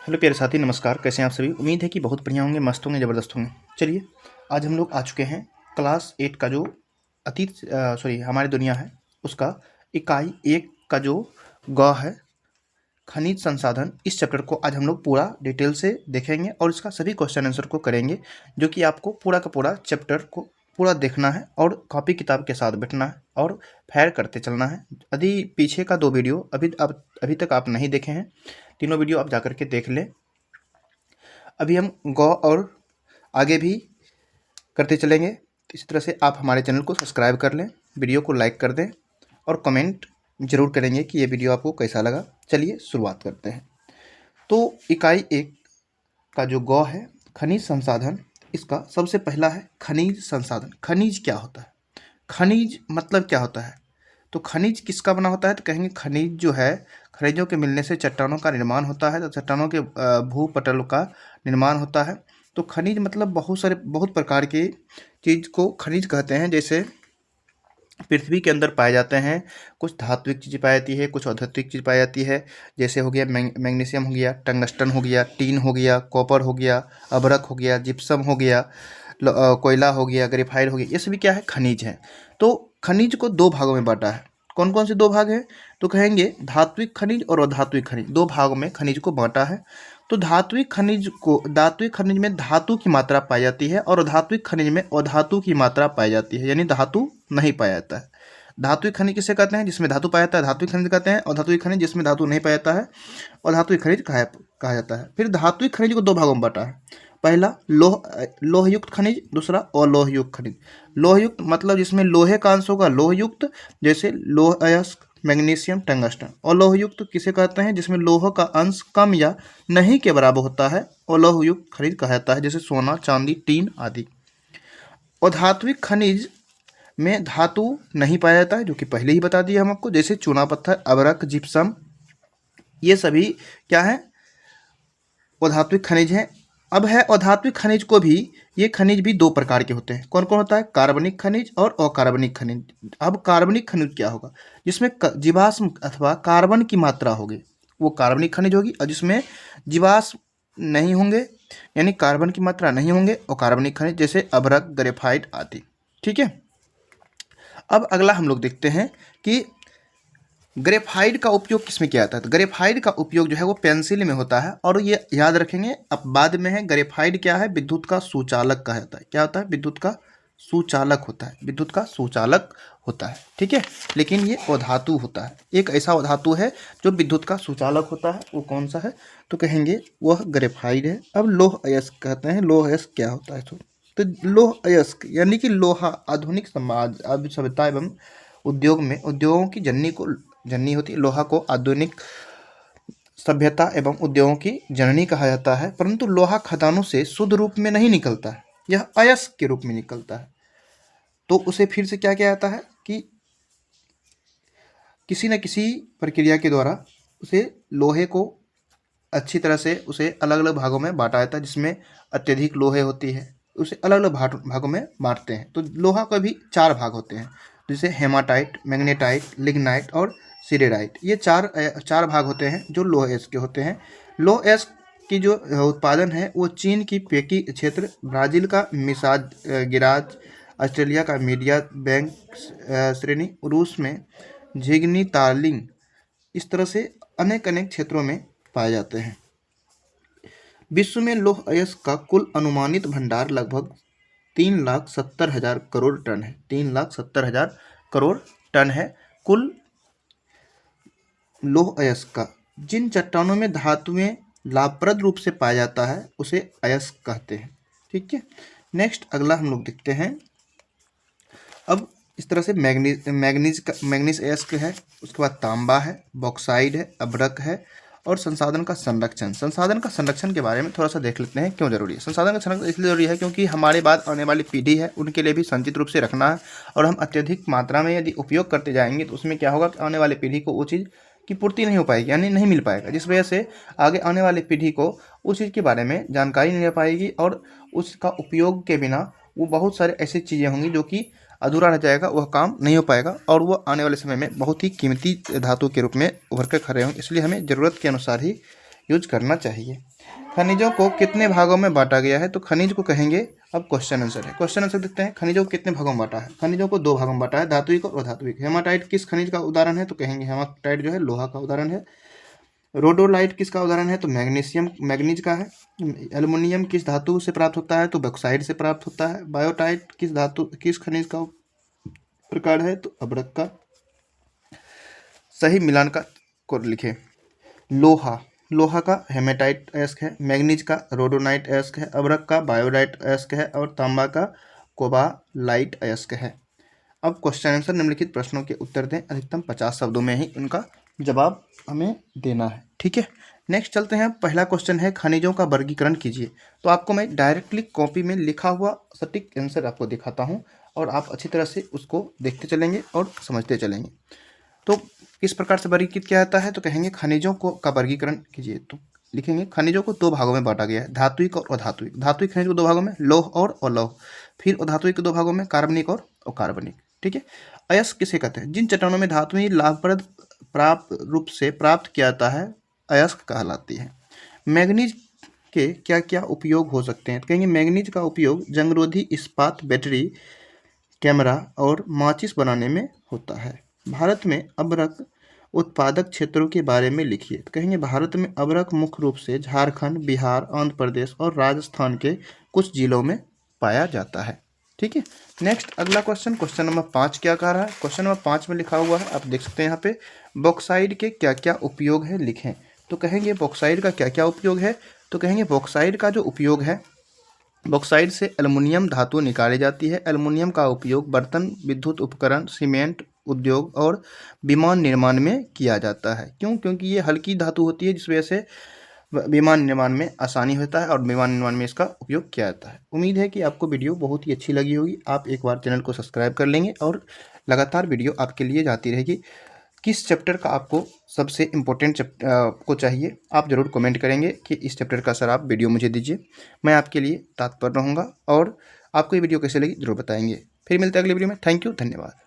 Hello प्यारे साथी, नमस्कार। कैसे हैं आप सभी? उम्मीद है कि बहुत बढ़िया होंगे, मस्त होंगे, ज़बरदस्त होंगे। चलिए, आज हम लोग आ चुके हैं क्लास 8 का जो हमारी दुनिया है उसका इकाई 1 का जो ग है, खनिज संसाधन। इस चैप्टर को आज हम लोग पूरा डिटेल से देखेंगे और इसका सभी क्वेश्चन आंसर को करेंगे, जो कि आपको पूरा का पूरा चैप्टर को पूरा देखना है और कॉपी किताब के साथ बैठना है और फैर करते चलना है। यदि पीछे का 2 वीडियो अभी तक आप नहीं देखे हैं, तीनों वीडियो आप जाकर के देख लें। अभी हम गौ और आगे भी करते चलेंगे। इसी तरह से आप हमारे चैनल को सब्सक्राइब कर लें, वीडियो को लाइक कर दें और कमेंट जरूर करेंगे कि ये वीडियो आपको कैसा लगा। चलिए शुरुआत करते हैं। तो इकाई 1 का जो गौ है, खनिज संसाधन, इसका सबसे पहला है खनिज संसाधन। खनिज क्या होता है? खनिज मतलब क्या होता है? तो खनिज किसका बना होता है? तो कहेंगे खनिज जो है, खनिजों के मिलने से चट्टानों का निर्माण होता है, तो चट्टानों के भूपटल का निर्माण होता है। तो खनिज मतलब बहुत प्रकार की चीज़ को खनिज कहते हैं। जैसे पृथ्वी के अंदर पाए जाते हैं, कुछ धात्विक चीज़ पाई जाती है, कुछ अधात्विक चीज़ पाई जाती है। जैसे हो गया मैग्नीशियम हो गया, टंगस्टन हो गया, टीन हो गया, कॉपर हो गया, अभ्रक हो गया, जिप्सम हो गया, कोयला हो गया, ग्रेफाइट हो गया। ये सभी क्या है? खनिज है। तो खनिज को 2 भागों में बांटा है। कौन कौन से 2 भाग हैं? तो कहेंगे धात्विक खनिज और अधात्विक खनिज। 2 भागों में खनिज को बांटा है। तो धात्विक खनिज में धातु की मात्रा पाई जाती है और अधात्विक खनिज में अधातु की मात्रा पाई जाती है, यानी धातु नहीं पाया जाता है। धात्विक खनिज किसे कहते हैं? जिसमें धातु पाया जाता है, धात्विक खनिज कहते हैं। और धात्विक खनिज जिसमें धातु नहीं पाया जाता है, और धात्विक खनिज कहा जाता है। फिर धात्विक खनिज को 2 भागों में बांटा है। पहला लोहयुक्त खनिज, दूसरा अलोहयुक्त खनिज। लोहयुक्त मतलब जिसमें लोहे का अंश होगा, लोहयुक्त, जैसे लोह अयस्क, मैग्नीशियम, टंगस्टन। अलोहयुक्त किसे कहते हैं? जिसमें लोह का अंश कम या नहीं के बराबर होता है, अलोहयुक्त खनिज कहा जाता है, जैसे सोना, चांदी, टीन आदि। और धात्विक खनिज में धातु नहीं पाया जाता है, जो कि पहले ही बता दिया हम आपको, जैसे चूना पत्थर, अभ्रक, जिप्सम। ये सभी क्या है? अधात्विक खनिज हैं। अब है अधात्विक खनिज को भी, ये खनिज भी 2 प्रकार के होते हैं। कौन कौन होता है? कार्बनिक खनिज और अकार्बनिक खनिज। अब कार्बनिक खनिज क्या होगा? जिसमें जीवाश्म अथवा कार्बन की मात्रा होगी, वो कार्बनिक खनिज होगी। और जिसमें जीवाश्म नहीं होंगे, यानी कार्बन की मात्रा नहीं होंगे, अकार्बनिक खनिज, जैसे अभ्रक, ग्रेफाइट आदि। ठीक है। अब अगला हम लोग देखते हैं कि ग्रेफाइट का उपयोग किसमें किया जाता है। तो ग्रेफाइट का उपयोग जो है वो पेंसिल में होता है, और ये याद रखेंगे। अब बाद में है, ग्रेफाइट क्या है? विद्युत का सुचालक कहा जाता है। क्या होता है? विद्युत का सुचालक होता है। विद्युत का सुचालक होता है। ठीक है। लेकिन ये अधातु होता है। एक ऐसा अधातु है जो विद्युत का सुचालक होता है। वो कौन सा है? तो कहेंगे वह ग्रेफाइट है। अब लौह अयस्क कहते हैं। लौह अयस्क क्या होता है? तो लौह अयस्क यानी कि लोहा आधुनिक समाज, सभ्यता एवं उद्योगों की जननी होती है। लोहा को आधुनिक सभ्यता एवं उद्योगों की जननी कहा जाता है। परंतु लोहा खदानों से शुद्ध रूप में नहीं निकलता है, यह अयस्क के रूप में निकलता है। तो उसे फिर से क्या किया जाता है कि किसी न किसी प्रक्रिया के द्वारा उसे लोहे को अच्छी तरह से उसे अलग अलग भागों में बांटा जाता है। जिसमें अत्यधिक लोहे होती है, उसे अलग अलग भागों में बांटते हैं। तो लोहा का भी 4 भाग होते हैं, जैसे हेमाटाइट, मैग्नेटाइट, लिग्नाइट और सिरेराइट। ये चार भाग होते हैं जो लोह अयस्क के होते हैं। लोह अयस्क की जो उत्पादन है वो चीन की पेकी क्षेत्र, ब्राज़ील का मिसाज गिराज, ऑस्ट्रेलिया का मीडिया बैंक श्रेणी, रूस में झिगनी तालिंग, इस तरह से अनेक क्षेत्रों में पाए जाते हैं। विश्व में लौह अयस्क का कुल अनुमानित भंडार लगभग 3,70,000 करोड़ टन है। 3,70,000 करोड़ टन है कुल लौह अयस्क का। जिन चट्टानों में धातुएं लाभप्रद रूप से पाया जाता है उसे अयस्क कहते हैं। ठीक है। नेक्स्ट अगला हम लोग देखते हैं। अब इस तरह से मैग्नीज अयस्क है, उसके बाद तांबा है, बॉक्साइड है, अभ्रक है, और संसाधन का संरक्षण। संसाधन का संरक्षण के बारे में थोड़ा सा देख लेते हैं, क्यों जरूरी है। संसाधन का संरक्षण इसलिए जरूरी है क्योंकि हमारे बाद आने वाली पीढ़ी है, उनके लिए भी संचित रूप से रखना है। और हम अत्यधिक मात्रा में यदि उपयोग करते जाएंगे तो उसमें क्या होगा कि आने वाली पीढ़ी को वो चीज़ की पूर्ति नहीं हो पाएगी, यानी नहीं मिल पाएगा, जिस वजह से आगे आने वाली पीढ़ी को उस चीज़ के बारे में जानकारी नहीं रह पाएगी। और उसका उपयोग के बिना वो बहुत सारे ऐसी चीज़ें होंगी जो कि अधूरा रह जाएगा, वह काम नहीं हो पाएगा, और वो आने वाले समय में बहुत ही कीमती धातु के रूप में उभर कर खड़े होंगे। इसलिए हमें ज़रूरत के अनुसार ही यूज करना चाहिए। खनिजों को कितने भागों में बांटा गया है? तो खनिज को कहेंगे, अब क्वेश्चन आंसर है। क्वेश्चन आंसर देखते हैं। खनिजों को कितने भागों में बांटा है? खनिजों को 2 भागों में बांटा है, धात्विक और अधात्विक। हेमाटाइट किस खनिज का उदाहरण है? तो कहेंगे हेमाटाइट जो है लोहा का उदाहरण है। रोडोलाइट किसका उदाहरण है? तो मैग्नीशियम मैग्नीज का है। एल्युमिनियम किस धातु से प्राप्त होता है? तो बॉक्साइट से प्राप्त होता है। बायोटाइट किस खनिज का प्रकार है? तो अभ्रक का। सही मिलान का को लिखे। लोहा का हेमेटाइट अयस्क है, मैग्नीज का रोडोनाइट अयस्क है, अभ्रक का बायोडाइट अयस्क है और तांबा का कोबालाइट अयस्क है। अब क्वेश्चन आंसर निम्नलिखित प्रश्नों के उत्तर दें, अधिकतम 50 शब्दों में ही इनका जवाब हमें देना है। ठीक है, नेक्स्ट चलते हैं। पहला क्वेश्चन है खनिजों का वर्गीकरण कीजिए। तो आपको मैं डायरेक्टली कॉपी में लिखा हुआ सटीक आंसर आपको दिखाता हूँ और आप अच्छी तरह से उसको देखते चलेंगे और समझते चलेंगे। तो किस प्रकार से वर्गीकृत किया जाता है? तो कहेंगे खनिजों को का वर्गीकरण कीजिए। तो लिखेंगे खनिजों को 2 भागों में बांटा गया है, धात्विक और अधात्विक। धात्विक खनिज को 2 भागों में, लौह और अलौह। फिर अधात्विक को 2 भागों में, कार्बनिक और अकार्बनिक। ठीक है, अयस्क किसे कहते हैं? जिन चट्टानों में धातुएं लाभप्रद रूप से प्राप्त किया जाता है, अयस्क कहलाती है। मैग्नीज के क्या क्या उपयोग हो सकते हैं? तो कहेंगे मैग्नीज का उपयोग जंगरोधी इस्पात, बैटरी, कैमरा और माचिस बनाने में होता है। भारत में अभ्रक उत्पादक क्षेत्रों के बारे में लिखिए। तो कहेंगे भारत में अभ्रक मुख्य रूप से झारखंड, बिहार, आंध्र प्रदेश और राजस्थान के कुछ जिलों में पाया जाता है। ठीक है, नेक्स्ट अगला क्वेश्चन नंबर 5 क्या कह रहा है? क्वेश्चन नंबर 5 में लिखा हुआ है, आप देख सकते हैं यहाँ पे, बॉक्साइड के क्या क्या उपयोग है लिखें। तो कहेंगे बॉक्साइड का क्या क्या उपयोग है? तो कहेंगे बॉक्साइड का जो उपयोग है, बॉक्साइड से एल्युमिनियम धातु निकाली जाती है। एल्युमिनियम का उपयोग बर्तन, विद्युत उपकरण, सीमेंट उद्योग और विमान निर्माण में किया जाता है। क्यों? क्योंकि ये हल्की धातु होती है, जिस वजह से विमान निर्माण में आसानी होता है और विमान निर्माण में इसका उपयोग किया जाता है। उम्मीद है कि आपको वीडियो बहुत ही अच्छी लगी होगी। आप एक बार चैनल को सब्सक्राइब कर लेंगे और लगातार वीडियो आपके लिए जाती रहेगी। किस चैप्टर का आपको सबसे इम्पोर्टेंट को चाहिए, आप ज़रूर कमेंट करेंगे कि इस चैप्टर का सर आप वीडियो मुझे दीजिए। मैं आपके लिए तत्पर रहूँगा और आपको ये वीडियो कैसे लगी ज़रूर बताएंगे। फिर मिलते हैं अगली वीडियो में। थैंक यू, धन्यवाद।